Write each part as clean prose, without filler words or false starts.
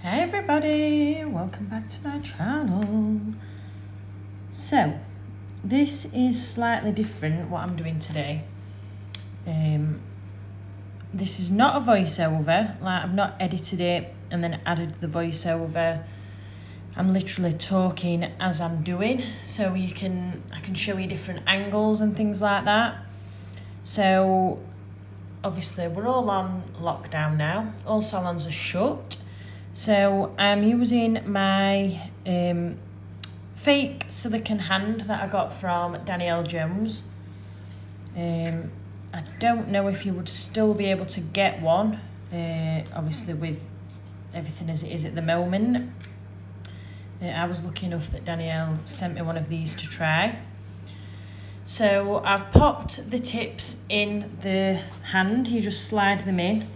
Hey everybody, welcome back to my channel. So, this is slightly different what I'm doing today. This is not a voiceover, like I've not edited it and then added the voiceover. I'm literally talking as I'm doing, so I can show you different angles and things like that. So, obviously we're all on lockdown now, all salons are shut. So I'm using my fake silicone hand that I got from Danielle Jones. I don't know if you would still be able to get one, obviously with everything as it is at the moment. I was lucky enough that Danielle sent me one of these to try. So I've popped the tips in the hand, you just slide them in.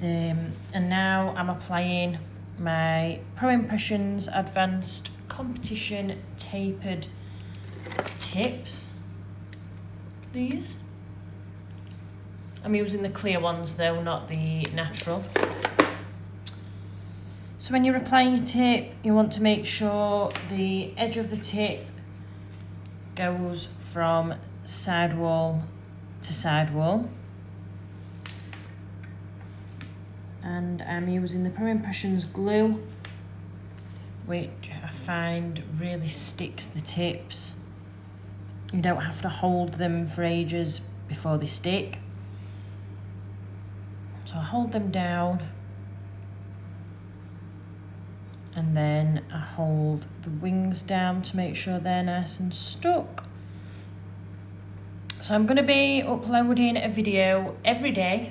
And now I'm applying my Pro Impressions Advanced Competition Tapered Tips. These. I'm using the clear ones though, not the natural. So when you're applying your tip, you want to make sure the edge of the tip goes from sidewall to sidewall. And I'm using the Pro Impressions glue, which I find really sticks the tips. You don't have to hold them for ages before they stick. So I hold them down and then I hold the wings down to make sure they're nice and stuck. So I'm going to be uploading a video every day.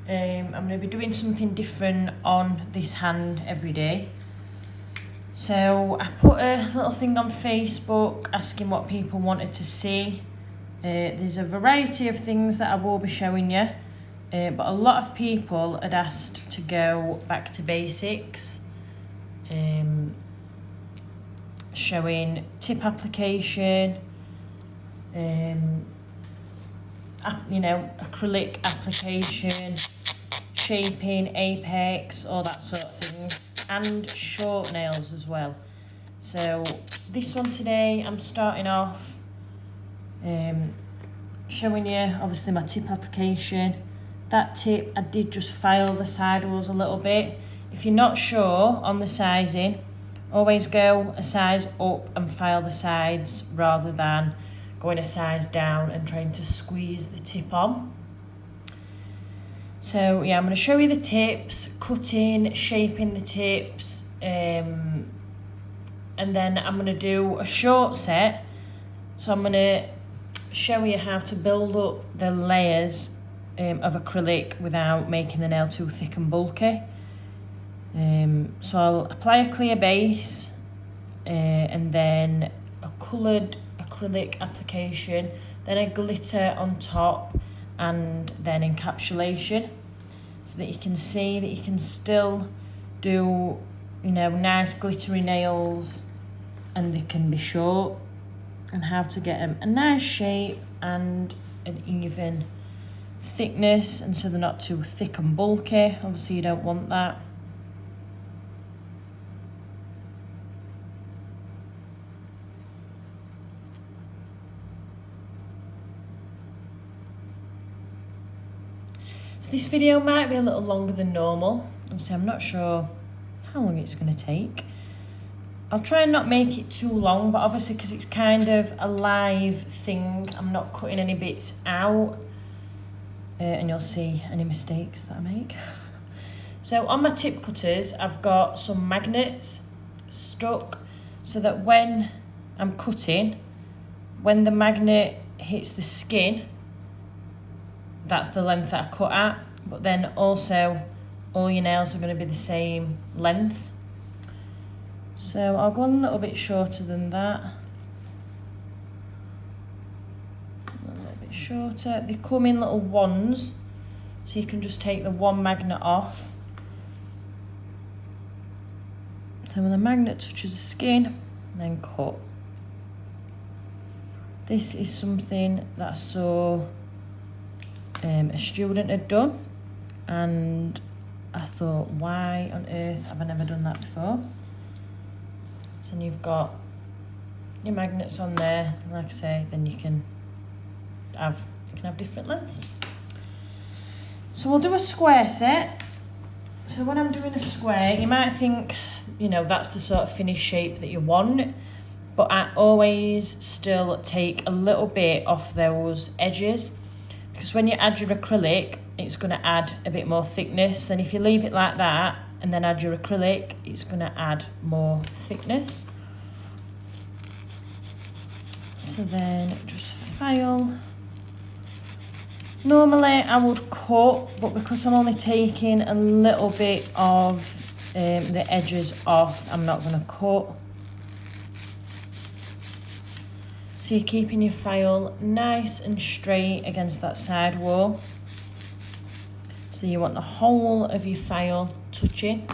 I'm going to be doing something different on this hand every day. So I put a little thing on Facebook asking what people wanted to see. There's a variety of things that I will be showing you, but a lot of people had asked to go back to basics, showing tip application, acrylic application, shaping, apex, all that sort of thing, and short nails as well. So this one today, I'm starting off showing you obviously my tip application. That tip, I did just file the sidewalls a little bit. If you're not sure on the sizing, always go a size up and file the sides rather than going a size down and trying to squeeze the tip on. So yeah, I'm going to show you the tips, cutting, shaping the tips, and then I'm going to do a short set. So I'm going to show you how to build up the layers of acrylic without making the nail too thick and bulky. So I'll apply a clear base and then a coloured acrylic application, then a glitter on top, and then encapsulation, so that you can see that you can still do, nice glittery nails and they can be short, and how to get them a nice shape and an even thickness, and so they're not too thick and bulky. Obviously you don't want that. So this video might be a little longer than normal. Obviously I'm not sure how long it's going to take. I'll try and not make it too long, but obviously because it's kind of a live thing, I'm not cutting any bits out, and you'll see any mistakes that I make. So on my tip cutters, I've got some magnets stuck so that when I'm cutting, when the magnet hits the skin, that's the length that I cut at, but then also all your nails are going to be the same length. So I'll go on a little bit shorter than that. A little bit shorter. They come in little wands, so you can just take the one magnet off. So when the magnet touches the skin, then cut. This is something that I saw a student had done, and I thought, why on earth have I never done that before? So then you've got your magnets on there, like I say, then you can have different lengths. So we'll do a square set. So when I'm doing a square, you might think, you know, that's the sort of finished shape that you want, but I always still take a little bit off those edges, because when you add your acrylic, it's going to add a bit more thickness. And if you leave it like that and then add your acrylic, it's going to add more thickness. So then just file. Normally I would cut, but because I'm only taking a little bit of the edges off, I'm not going to cut. So you're keeping your file nice and straight against that side wall. So you want the whole of your file touching.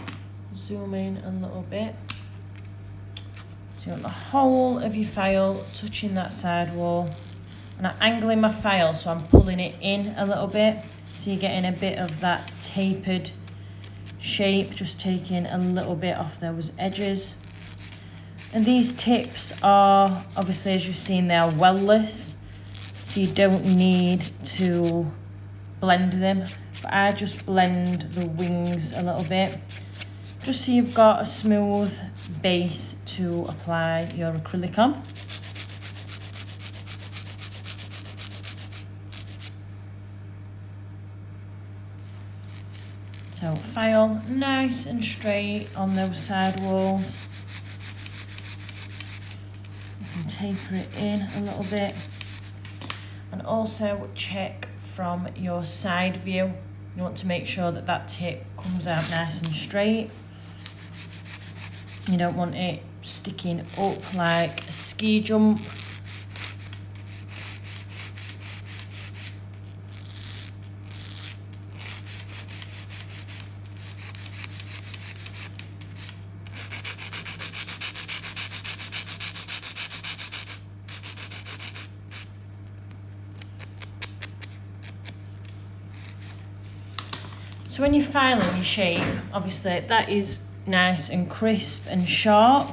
Zoom in a little bit. So you want the whole of your file touching that side wall. And I'm angling my file, so I'm pulling it in a little bit. So you're getting a bit of that tapered shape, just taking a little bit off those edges. And these tips are, obviously, as you've seen, they are wellless, so you don't need to blend them. But I just blend the wings a little bit, just so you've got a smooth base to apply your acrylic on. So file nice and straight on those side walls. You can taper it in a little bit. And also check from your side view. You want to make sure that that tip comes out nice and straight. You don't want it sticking up like a ski jump. So when you're filing your shape, obviously that is nice and crisp and sharp.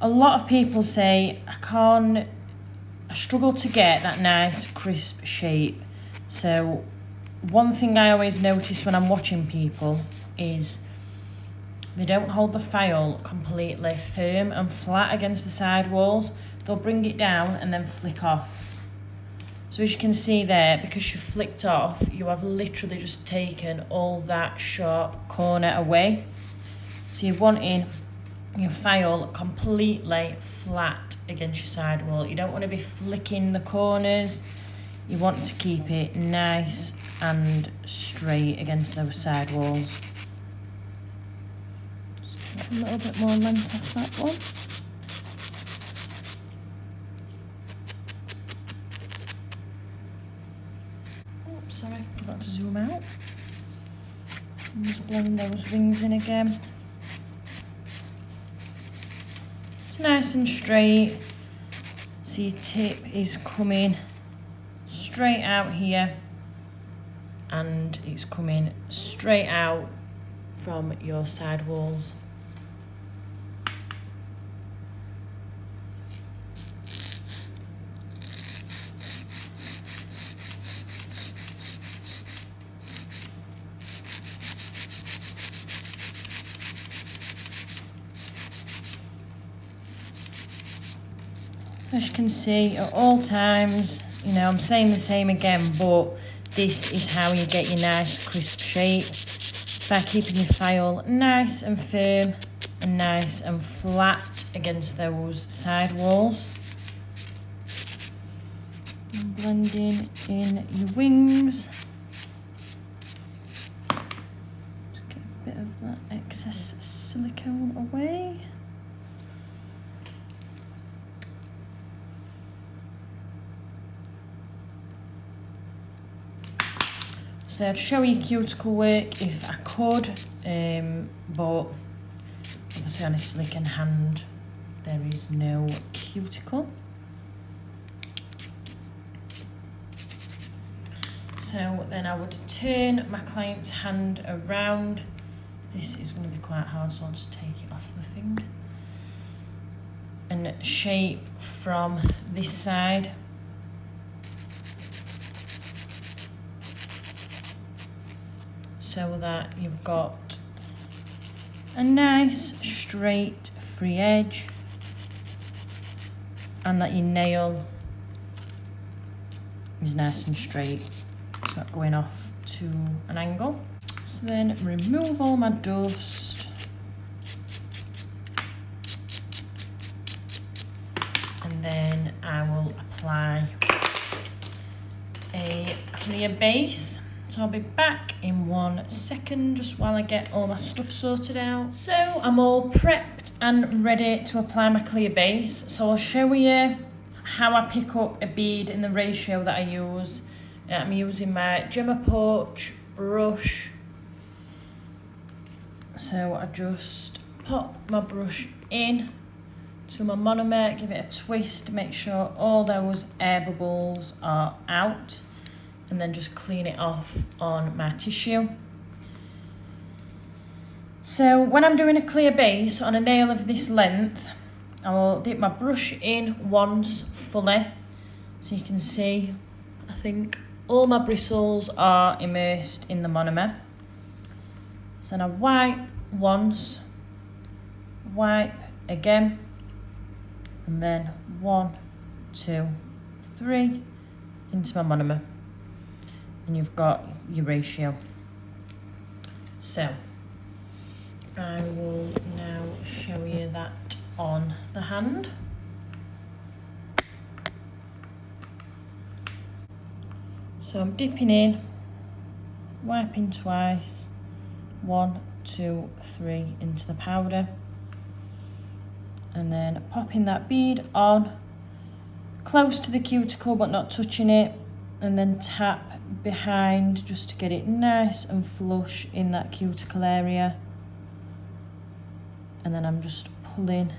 A lot of people say, I struggle to get that nice crisp shape. So one thing I always notice when I'm watching people is they don't hold the file completely firm and flat against the side walls. They'll bring it down and then flick off. So as you can see there, because you flicked off, you have literally just taken all that sharp corner away. So you're wanting your file completely flat against your side wall. You don't want to be flicking the corners. You want to keep it nice and straight against those side walls. Just get a little bit more length off that one. Sorry, forgot to zoom out. And just blend those wings in again. It's nice and straight. So your tip is coming straight out here, and it's coming straight out from your side walls. As you can see, at all times, you know, I'm saying the same again, but this is how you get your nice crisp shape, by keeping your file nice and firm and nice and flat against those side walls. And blending in your wings. Just get a bit of that excess silicone away. So I'd show you cuticle work if I could, but obviously on a silicone hand there is no cuticle. So then I would turn my client's hand around. This is going to be quite hard, so I'll just take it off the thing. And shape from this side. So that you've got a nice straight free edge, and that your nail is nice and straight, it's not going off to an angle. So then remove all my dust, and then I will apply a clear base. So I'll be back in 1 second, just while I get all my stuff sorted out. So I'm all prepped and ready to apply my clear base. So I'll show you how I pick up a bead in the ratio that I use. I'm using my Jemma porch brush. So I just pop my brush in to my monomer, give it a twist, make sure all those air bubbles are out, and then just clean it off on my tissue. So when I'm doing a clear base on a nail of this length, I will dip my brush in once fully, so you can see, I think all my bristles are immersed in the monomer. So then I wipe once, wipe again, and then 1, 2, 3 into my monomer. And you've got your ratio. So I will now show you that on the hand. So I'm dipping in, wiping twice, 1, 2, 3 into the powder, and then popping that bead on close to the cuticle but not touching it, and then tap behind just to get it nice and flush in that cuticle area. And then I'm just pulling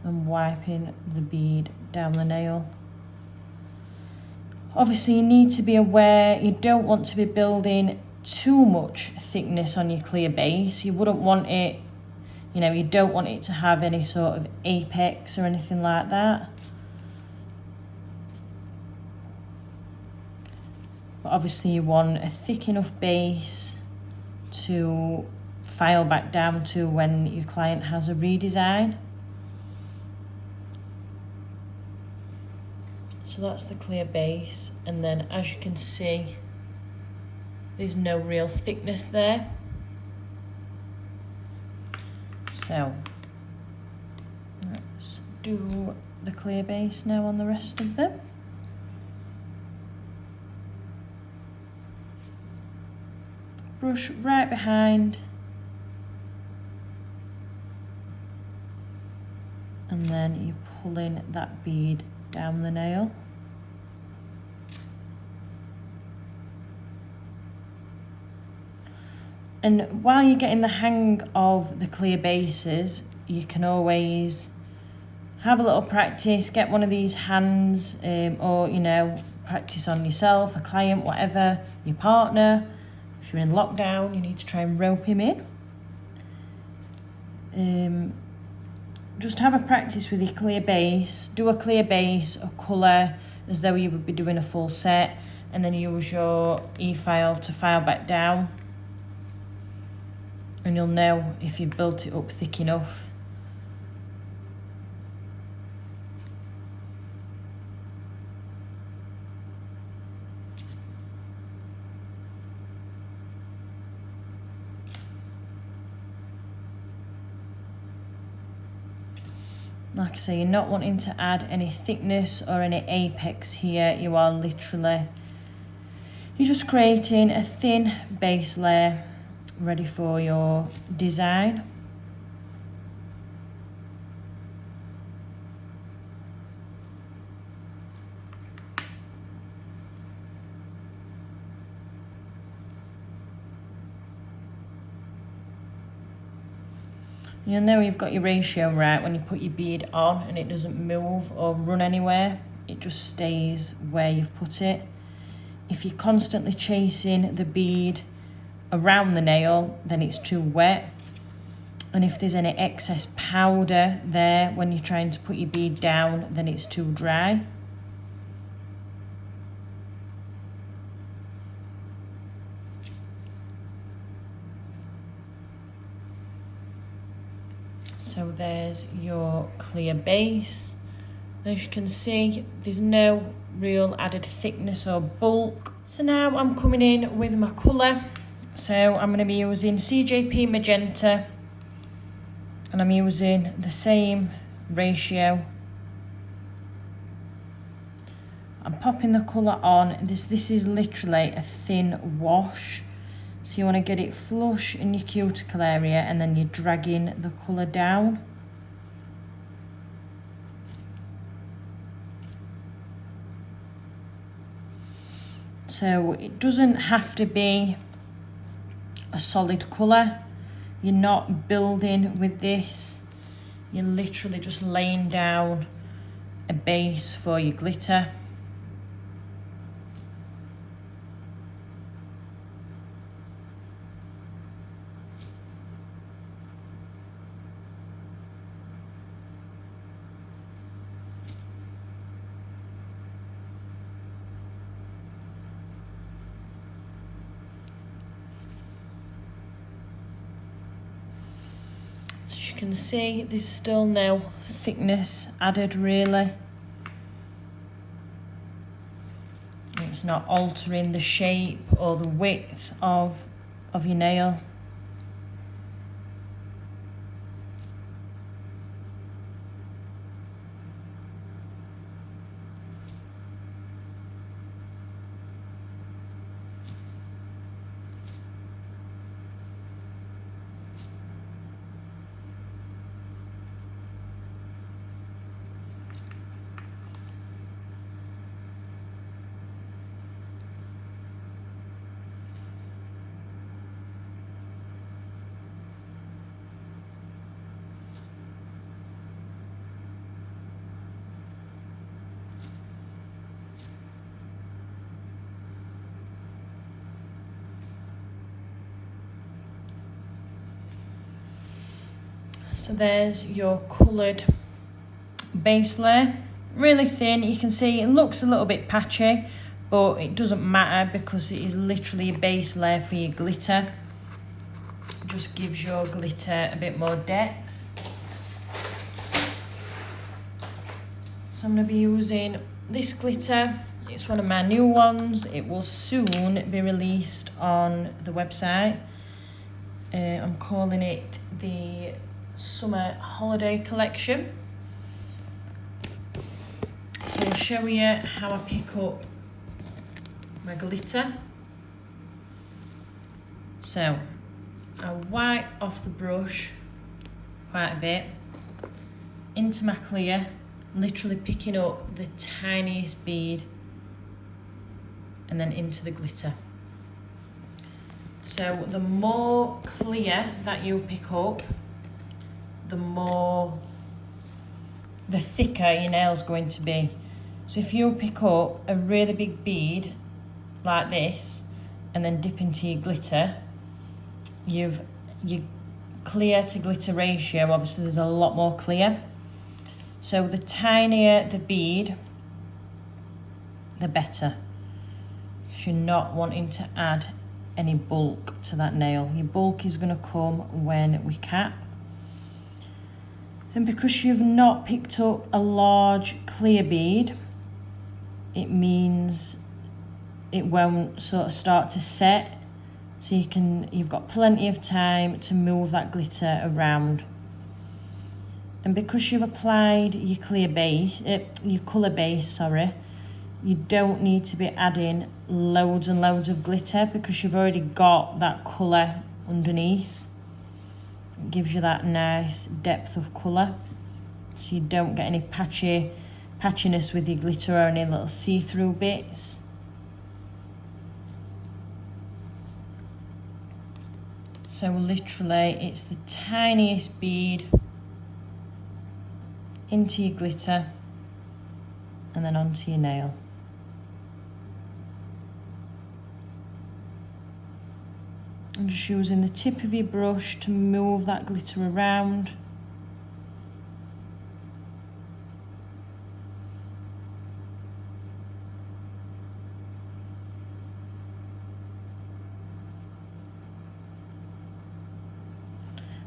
and wiping the bead down the nail. Obviously you need to be aware, you don't want to be building too much thickness on your clear base. You wouldn't want it, you know, you don't want it to have any sort of apex or anything like that. But obviously you want a thick enough base to file back down to when your client has a redesign. So that's the clear base, and then as you can see, there's no real thickness there. So let's do the clear base now on the rest of them. Brush right behind, and then you're pulling that bead down the nail. And while you're getting the hang of the clear bases, you can always have a little practice, get one of these hands, or, you know, practice on yourself, a client, whatever, your partner. If you're in lockdown, you need to try and rope him in. Just have a practice with your clear base. Do a clear base, a colour, as though you would be doing a full set, and then use your e-file to file back down. And you'll know if you've built it up thick enough. Like I say, you're not wanting to add any thickness or any apex here. You are literally, you're just creating a thin base layer ready for your design. You'll know you've got your ratio right when you put your bead on and it doesn't move or run anywhere. It just stays where you've put it. if you're constantly chasing the bead around the nail, then it's too wet. And if there's any excess powder there when you're trying to put your bead down, then it's too dry. So there's your clear base. As you can see, there's no real added thickness or bulk. So now I'm coming in with my colour. So I'm going to be using CJP Magenta, and I'm using the same ratio. I'm popping the colour on. This is literally a thin wash. So you want to get it flush in your cuticle area, and then you're dragging the colour down. So it doesn't have to be a solid colour. You're not building with this. You're literally just laying down a base for your glitter. As you can see, there's still no thickness added really. It's not altering the shape or the width of your nail. So there's your coloured base layer, really thin. You can see it looks a little bit patchy, but it doesn't matter because it is literally a base layer for your glitter. It just gives your glitter a bit more depth. So I'm going to be using this glitter. It's one of my new ones. It will soon be released on the website. I'm calling it the Summer Holiday Collection. So I'll show you how I pick up my glitter. So I wipe off the brush quite a bit into my clear, literally picking up the tiniest bead and then into the glitter. So the more clear that you pick up, the thicker your nail's going to be. So if you pick up a really big bead like this and then dip into your glitter, your clear to glitter ratio, obviously there's a lot more clear. So the tinier the bead, the better. You're not wanting to add any bulk to that nail. Your bulk is going to come when we cap. And because you've not picked up a large clear bead, it means it won't sort of start to set. So you've got plenty of time to move that glitter around. And because you've applied your colour base, you don't need to be adding loads and loads of glitter because you've already got that colour underneath. It gives you that nice depth of colour, so you don't get any patchiness with your glitter or any little see-through bits. So literally it's the tiniest bead into your glitter and then onto your nail. And just using the tip of your brush to move that glitter around.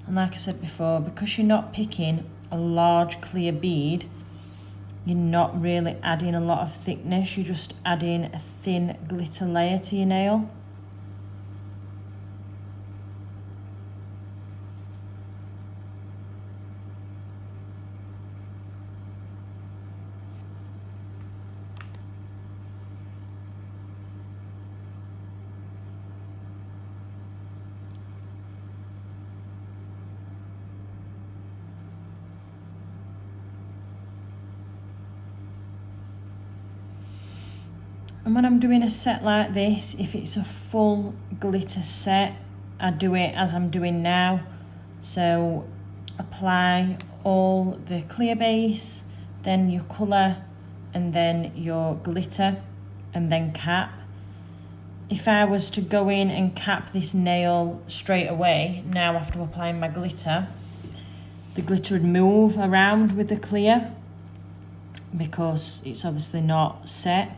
And like I said before, because you're not picking a large clear bead, you're not really adding a lot of thickness, you're just adding a thin glitter layer to your nail. And when I'm doing a set like this, if it's a full glitter set, I do it as I'm doing now. So apply all the clear base, then your colour, and then your glitter, and then cap. If I was to go in and cap this nail straight away, now after applying my glitter, the glitter would move around with the clear because it's obviously not set.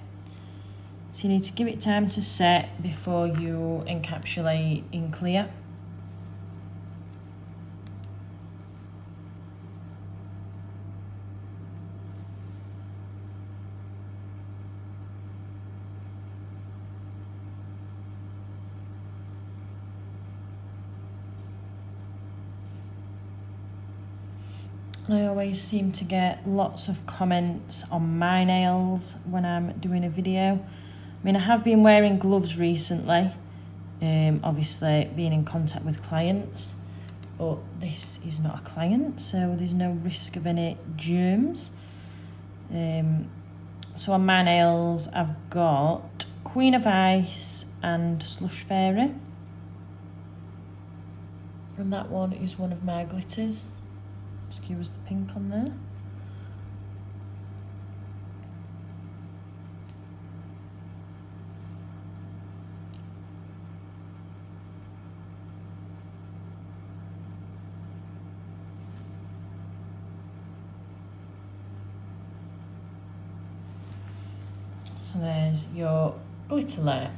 So you need to give it time to set before you encapsulate in clear. I always seem to get lots of comments on my nails when I'm doing a video. I mean, I have been wearing gloves recently, obviously being in contact with clients, but this is not a client, so there's no risk of any germs. So on my nails, I've got Queen of Ice and Slush Fairy. And that one is one of my glitters. Excuse the pink on there. So there's your glitter layer.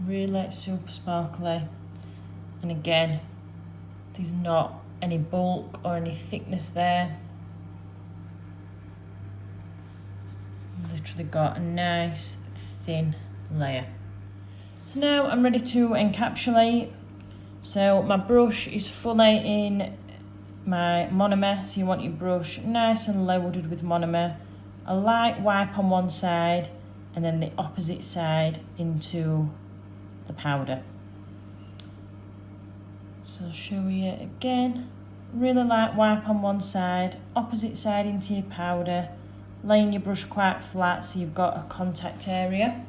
Really super sparkly. And again, there's not any bulk or any thickness there. Literally got a nice thin layer. So now I'm ready to encapsulate. So my brush is fully in my monomer, so you want your brush nice and loaded with monomer. A light wipe on one side and then the opposite side into the powder. So I'll show you again. Really light wipe on one side, opposite side into your powder, laying your brush quite flat so you've got a contact area.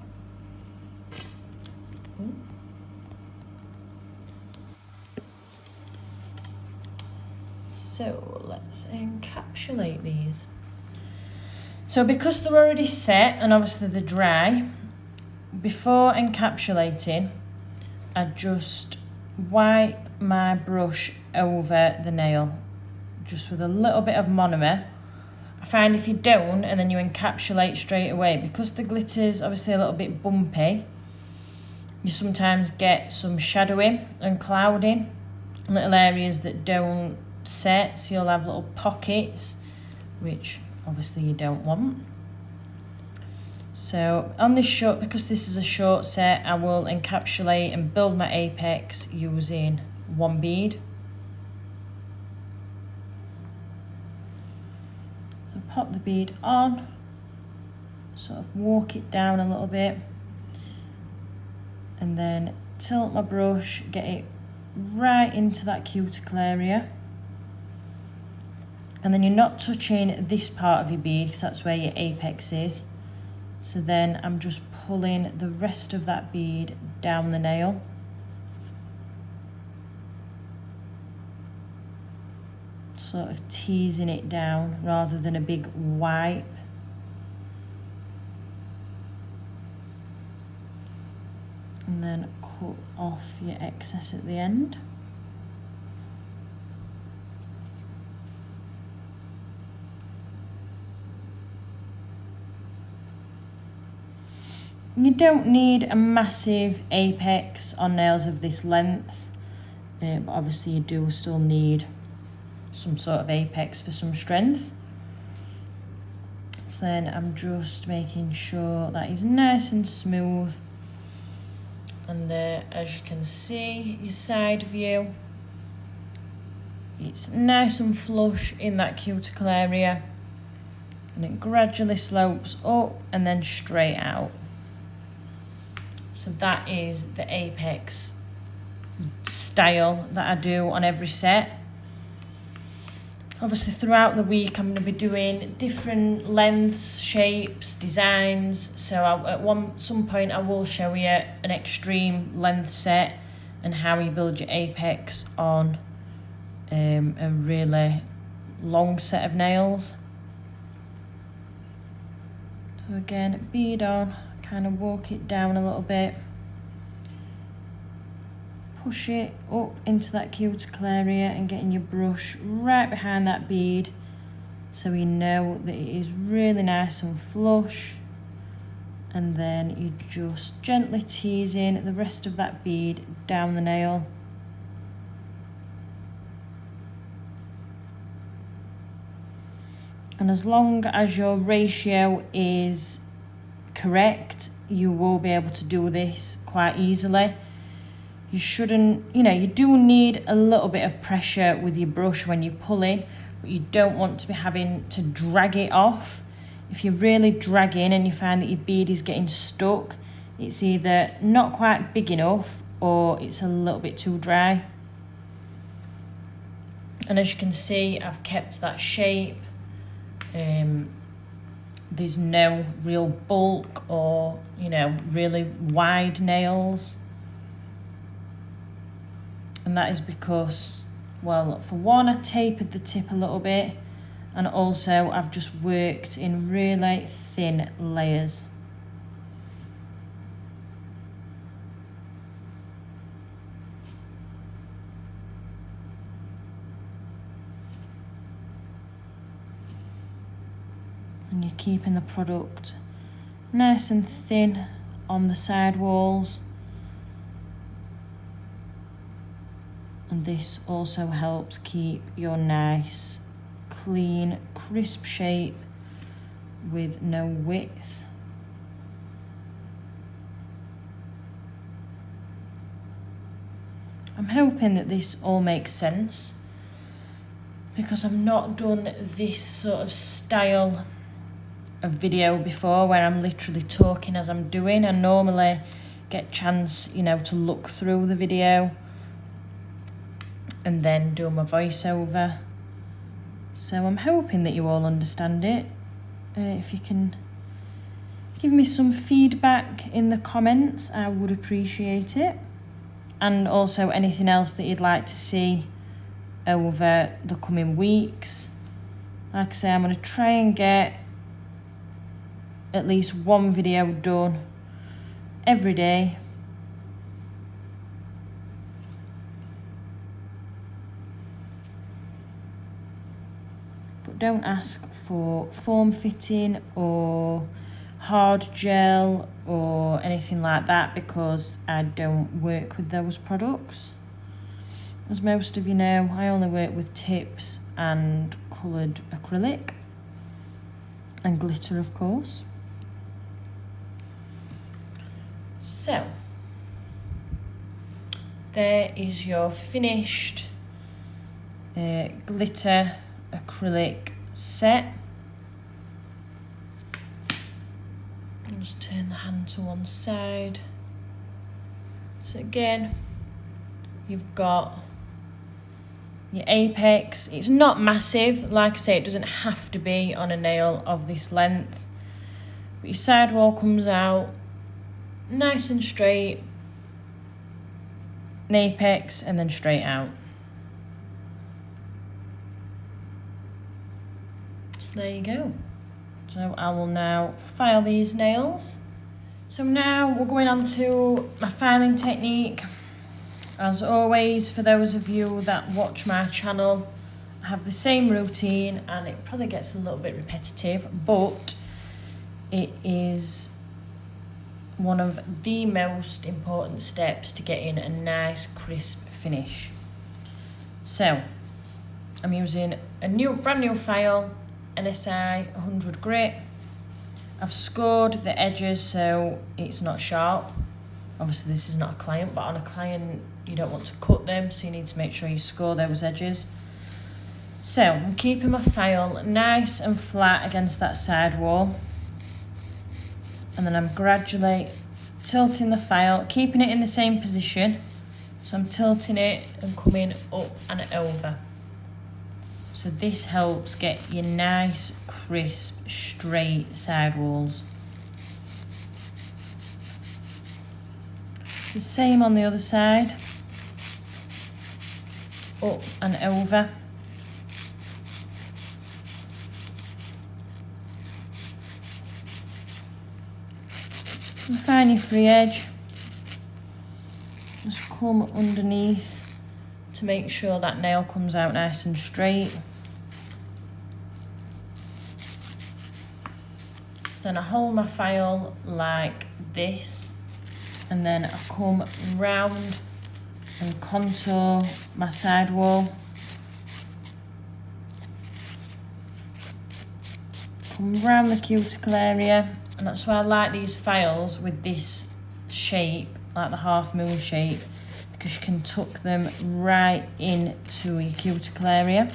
So let's encapsulate these. So because they're already set and obviously they're dry, before encapsulating, I just wipe my brush over the nail just with a little bit of monomer. I find if you don't and then you encapsulate straight away, because the glitter's obviously a little bit bumpy, you sometimes get some shadowing and clouding, little areas that don't set, so you'll have little pockets which obviously you don't want. So on this short, because this is a short set, I will encapsulate and build my apex using one bead. So pop the bead on, sort of walk it down a little bit, and then tilt my brush, get it right into that cuticle area. And then you're not touching this part of your bead because that's where your apex is. So then I'm just pulling the rest of that bead down the nail. Sort of teasing it down rather than a big wipe. and then cut off your excess at the end. You don't need a massive apex on nails of this length, but obviously you do still need some sort of apex for some strength. So then I'm just making sure that is nice and smooth. And as you can see, your side view, it's nice and flush in that cuticle area, and it gradually slopes up and then straight out. So that is the apex style that I do on every set. Obviously throughout the week I'm going to be doing different lengths, shapes, designs, so at some point I will show you an extreme length set and how you build your apex on a really long set of nails. So again, bead on, kind of walk it down a little bit, push it up into that cuticle area and getting your brush right behind that bead so you know that it is really nice and flush, and then you just gently tease in the rest of that bead down the nail. And as long as your ratio is correct, you will be able to do this quite easily. You shouldn't, you do need a little bit of pressure with your brush when you're pulling, but you don't want to be having to drag it off. If you're really dragging and you find that your bead is getting stuck, it's either not quite big enough or it's a little bit too dry. And as you can see, I've kept that shape. There's no real bulk or, really wide nails. And that is because, well, for one, I tapered the tip a little bit, and also I've just worked in really thin layers. And you're keeping the product nice and thin on the side walls. And this also helps keep your nice, clean, crisp shape with no width. I'm hoping that this all makes sense, because I've not done this sort of style of video before where I'm literally talking as I'm doing. I normally get a chance, to look through the video and then do my voiceover. So I'm hoping that you all understand it. If you can give me some feedback in the comments, I would appreciate it. And also anything else that you'd like to see over the coming weeks. Like I say, I'm going to try and get at least one video done every day. But don't ask for form fitting or hard gel or anything like that, because I don't work with those products. As most of you know, I only work with tips and coloured acrylic and glitter, of course. So there is your finished glitter acrylic set. I'll just turn the hand to one side. So again, you've got your apex. It's not massive, like I say, it doesn't have to be on a nail of this length, but your sidewall comes out nice and straight, an apex, and then straight out. So there you go. So I will now file these nails. So now we're going on to my filing technique. As always, for those of you that watch my channel, I have the same routine and it probably gets a little bit repetitive, but it is one of the most important steps to getting a nice crisp finish. So I'm using a brand new file, NSI 100 grit. I've scored the edges so it's not sharp. Obviously this is not a client, but on a client you don't want to cut them, so you need to make sure you score those edges. So I'm keeping my file nice and flat against that side wall, and then I'm gradually tilting the file, keeping it in the same position. So I'm tilting it and coming up and over. So this helps get your nice, crisp, straight side walls. The same on the other side. Up and over. And find your free edge. Just come underneath to make sure that nail comes out nice and straight. So then I hold my file like this, and then I come round and contour my side wall. Come round the cuticle area, and that's why I like these files with this shape, like the half moon shape, because you can tuck them right into your cuticle area.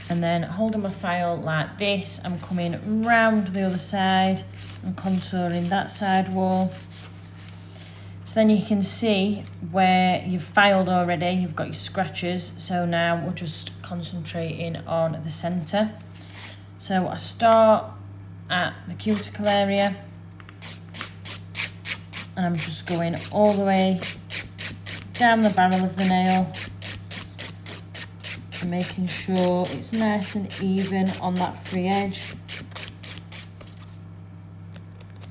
And then holding my file like this, I'm coming round the other side and contouring that side wall. So then you can see where you've filed already, you've got your scratches. So now we're just concentrating on the centre. So I start at the cuticle area, and I'm just going all the way down the barrel of the nail and making sure it's nice and even on that free edge.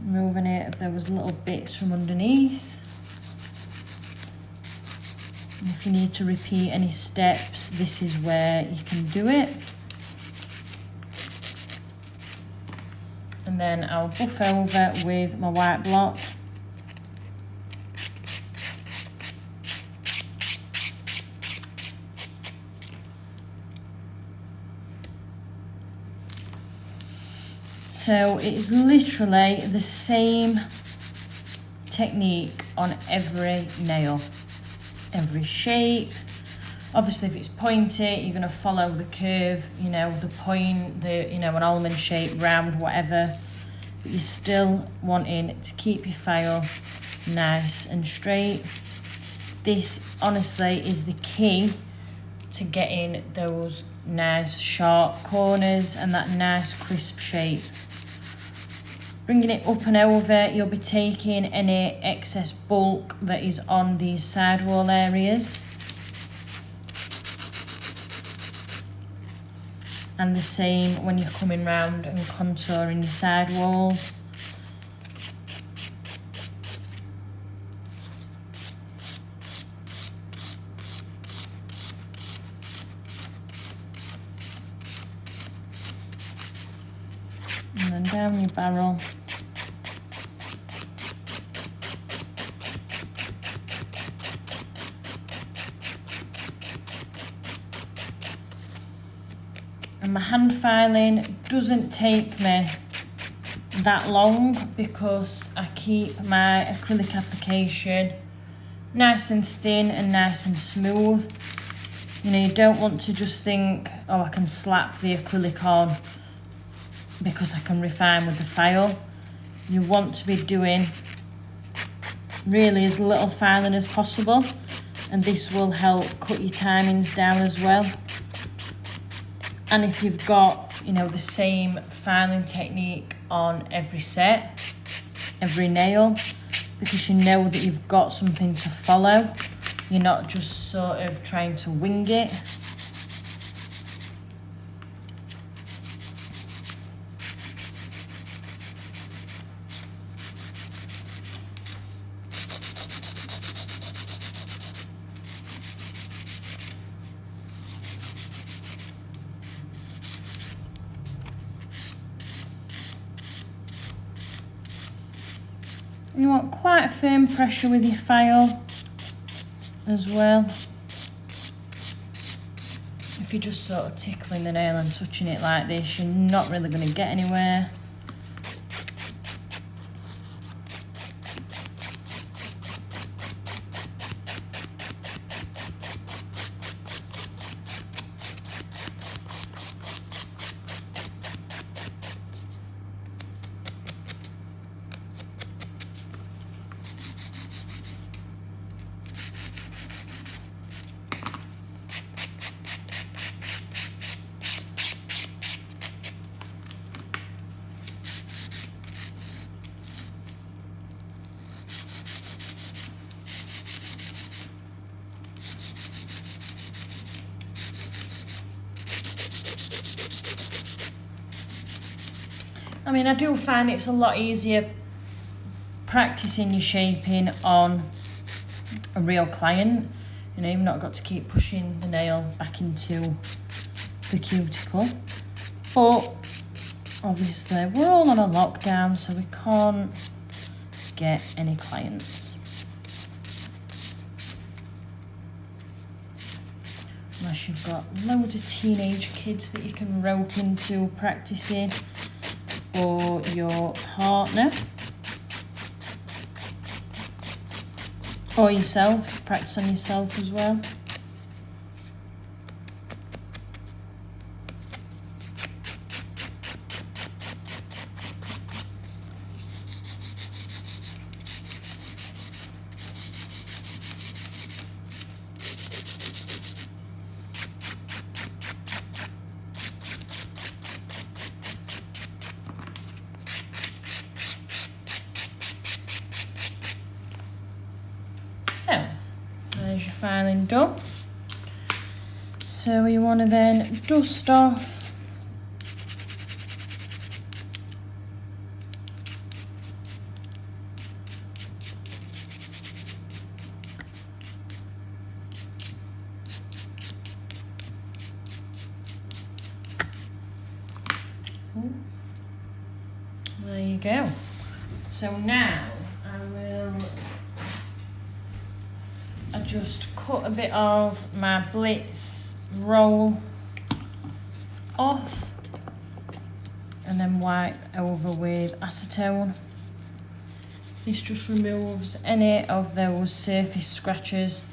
Moving it if there was little bits from underneath. And if you need to repeat any steps, this is where you can do it. And then I'll buff over with my white block. So it is literally the same technique on every nail, every shape. Obviously if it's pointy, you're going to follow the curve, you know, the point, an almond shape, round, whatever. But you're still wanting to keep your file nice and straight. This honestly is the key to getting those nice sharp corners and that nice crisp shape. Bringing it up and over, you'll be taking any excess bulk that is on these sidewall areas. And the same when you're coming round and contouring your side walls. And then down your barrel. And my hand filing doesn't take me that long because I keep my acrylic application nice and thin and nice and smooth. You know, you don't want to just think, oh, I can slap the acrylic on because I can refine with the file. You want to be doing really as little filing as possible, and this will help cut your timings down as well. And if you've got, you know, the same filing technique on every set, every nail, because you know that you've got something to follow, you're not just sort of trying to wing it. You want quite a firm pressure with your file as well. If you're just sort of tickling the nail and touching it like this, you're not really going to get anywhere. I mean, I do find it's a lot easier practicing your shaping on a real client. You know, you've not got to keep pushing the nail back into the cuticle. But obviously we're all on a lockdown, so we can't get any clients. Unless you've got loads of teenage kids that you can rope into practicing, or your partner, or yourself, practice on yourself as well. So, there's your filing done. So you want to then dust off there you go. So now I just cut a bit of my Blitz roll off and then wipe over with acetone. This just removes any of those surface scratches,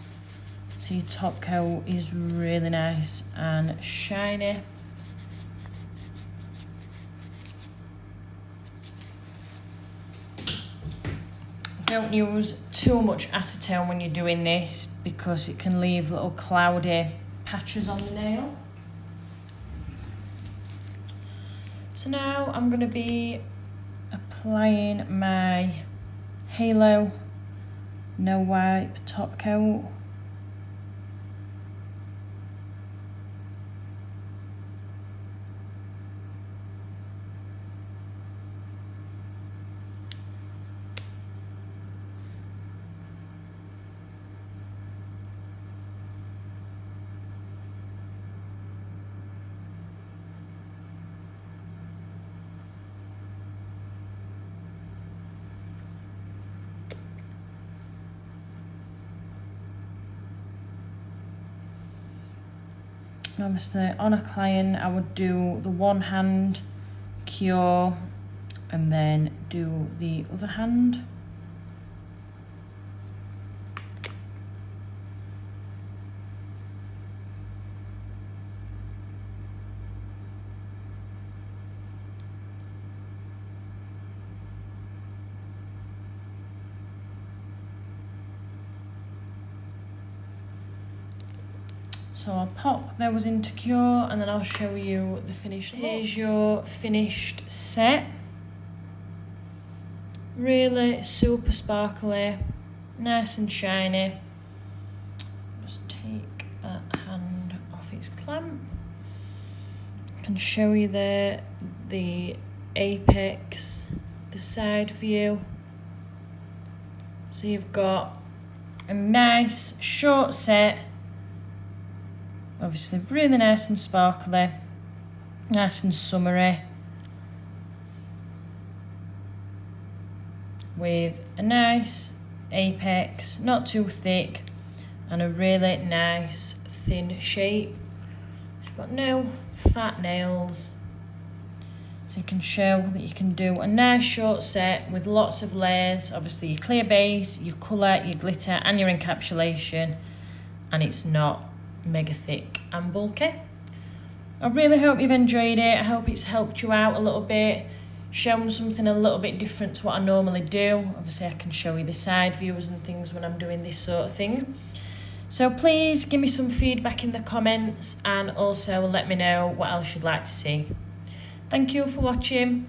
so your top coat is really nice and shiny. Don't use too much acetone when you're doing this because it can leave little cloudy patches on the nail. So now I'm going to be applying my Halo No Wipe top coat. Obviously on a client I would do the one hand cure and then do the other hand. So I'll pop those into cure and then I'll show you the finished look. Here's your finished set. Really super sparkly, nice and shiny. Just take that hand off its clamp. I can show you the apex, the side view. So you've got a nice short set. Obviously really nice and sparkly, nice and summery. with a nice apex, not too thick, and a really nice thin shape. So you've got no fat nails, so you can show that you can do a nice short set with lots of layers. Obviously your clear base, your colour, your glitter and your encapsulation, and it's not mega thick and bulky. I really hope you've enjoyed it. I hope it's helped you out a little bit, shown something a little bit different to what I normally do. Obviously I can show you the side views and things when I'm doing this sort of thing. So please give me some feedback in the comments, and also let me know what else you'd like to see. Thank you for watching.